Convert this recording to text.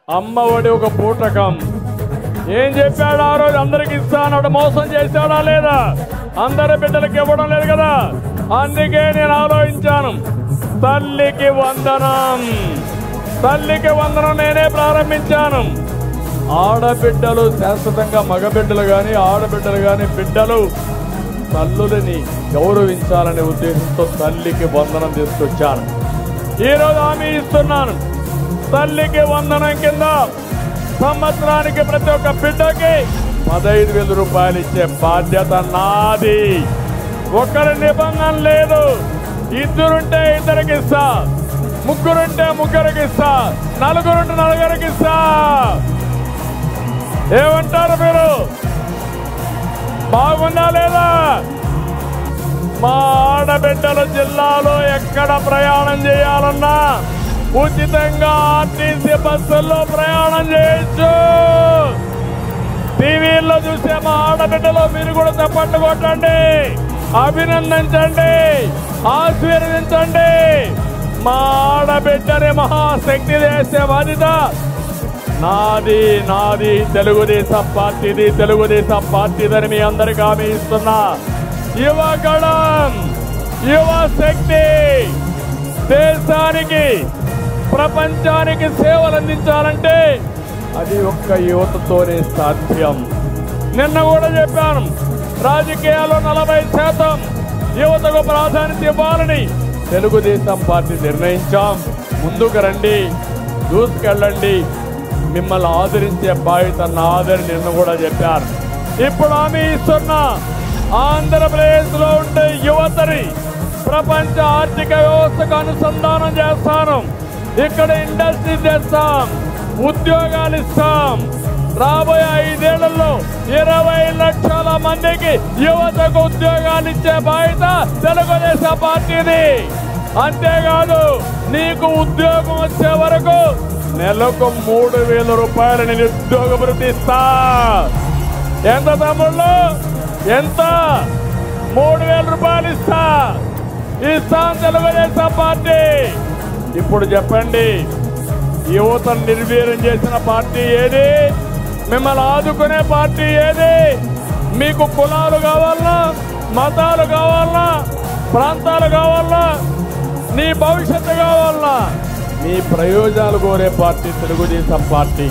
అమ్మఒడి ఒక పూటకం ఏం చెప్పాడు ఆ రోజు అందరికి ఇస్తానన్నాడు మోసం చేశాడా లేదా అందరి బిడ్డలకు ఇవ్వడం లేదు కదా అందుకే నేను ఆలోచించాను తల్లికి వందనం నేనే ప్రారంభించాను ఆడబిడ్డలు శాశ్వతంగా మగబిడ్డలు గాని ఆడబిడ్డలు గాని బిడ్డలు తల్లులని గౌరవించాలనే ఉద్దేశంతో తల్లికి వందనం తీసుకొచ్చాను ఈరోజు హామీ ఇస్తున్నాను తల్లికి వందనం కింద సంవత్సరానికి ప్రతి ఒక్క బిడ్డకి 15,000 రూపాయలు ఇచ్చే బాధ్యత నాది ఒకరి నిబంధన లేదు ఇద్దరుంటే ఇద్దరికి ఇస్తా ముగ్గురుంటే ముగ్గురికి ఇస్తా నలుగురుంటే నలుగురికి ఇస్తా ఏమంటారు మీరు బాగుందా లేదా మా ఆడబిడ్డల జిల్లాలో ఎక్కడ ప్రయాణం చేయాలన్నా ఉచితంగా ఆర్టీసీ బస్సుల్లో ప్రయాణం చేయొచ్చు టీవీల్లో చూసే మా ఆడబిడ్డలో మీరు కూడా చప్పట్లు కొట్టండి అభినందించండి ఆశీర్వదించండి మా ఆడబిడ్డని మహాశక్తి చేసే బాధ్యత నాది తెలుగుదేశం పార్టీదని మీ అందరికీ హామీ ఇస్తున్నా యువగళం యువ శక్తి దేశానికి ప్రపంచానికి సేవలు అందించాలంటే అది ఒక్క యువతతోనే సాధ్యం నిన్న కూడా చెప్పాను రాజకీయాల్లో 40% యువతకు ప్రాధాన్యత ఇవ్వాలని తెలుగుదేశం పార్టీ నిర్ణయించాం ముందుకు రండి దూసుకెళ్ళండి మిమ్మల్ని ఆదరించే బాధ్యత నాదని నిన్న కూడా చెప్పారు ఇప్పుడు హామీ ఇస్తున్నా ఆంధ్రప్రదేశ్లో ఉండే యువతని ప్రపంచ ఆర్థిక వ్యవస్థకు అనుసంధానం చేస్తాను ఇక్కడ ఇండస్ట్రీ చేస్తాం ఉద్యోగాలు ఇస్తాం రాబోయే 5 ఏళ్లలో 20 లక్షల మందికి యువతకు ఉద్యోగాలు ఇచ్చే బాధ్యత తెలుగుదేశం పార్టీది అంతేకాదు నీకు ఉద్యోగం వచ్చే వరకు నెలకు 3,000 రూపాయలు నిరుద్యోగ భృతి ఇస్తా ఎంత తమ్ముళ్ళు ఎంత 3,000 రూపాయలు ఇస్తాం తెలుగుదేశం పార్టీ ఇప్పుడు చెప్పండి యువతను నిర్వీర్యం చేసిన పార్టీ ఏది మిమ్మల్ని ఆదుకునే పార్టీ ఏది మీకు కులాలు కావాలన్నా మతాలు కావాలన్నా ప్రాంతాలు కావాలన్నా నీ భవిష్యత్తు కావాలన్నా నీ ప్రయోజనాలు కోరే పార్టీ తెలుగుదేశం పార్టీ